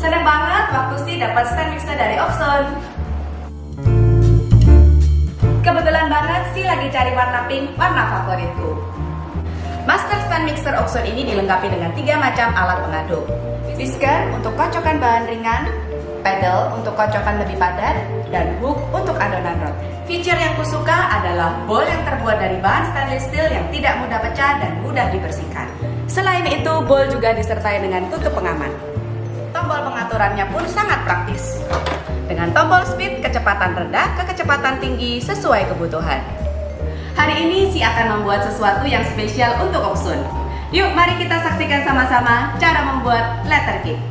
Senang banget waktu sih dapat stand mixer dari Oxon. Kebetulan banget sih lagi cari warna pink, warna favoritku. Master stand mixer Oxon ini dilengkapi dengan 3 macam alat pengaduk. Whisker untuk kocokan bahan ringan, pedal untuk kocokan lebih padat, dan hook untuk adonan rot. Feature yang kusuka adalah bowl yang terbuat dari bahan stainless steel yang tidak mudah pecah dan mudah dibersihkan. Selain itu, bowl juga disertai dengan tutup pengaman. Tombol pengaturannya pun sangat praktis. Dengan tombol speed, kecepatan rendah ke kecepatan tinggi sesuai kebutuhan. Hari ini Si akan membuat sesuatu yang spesial untuk Oxon. Yuk, mari kita saksikan sama-sama cara membuat letter cake.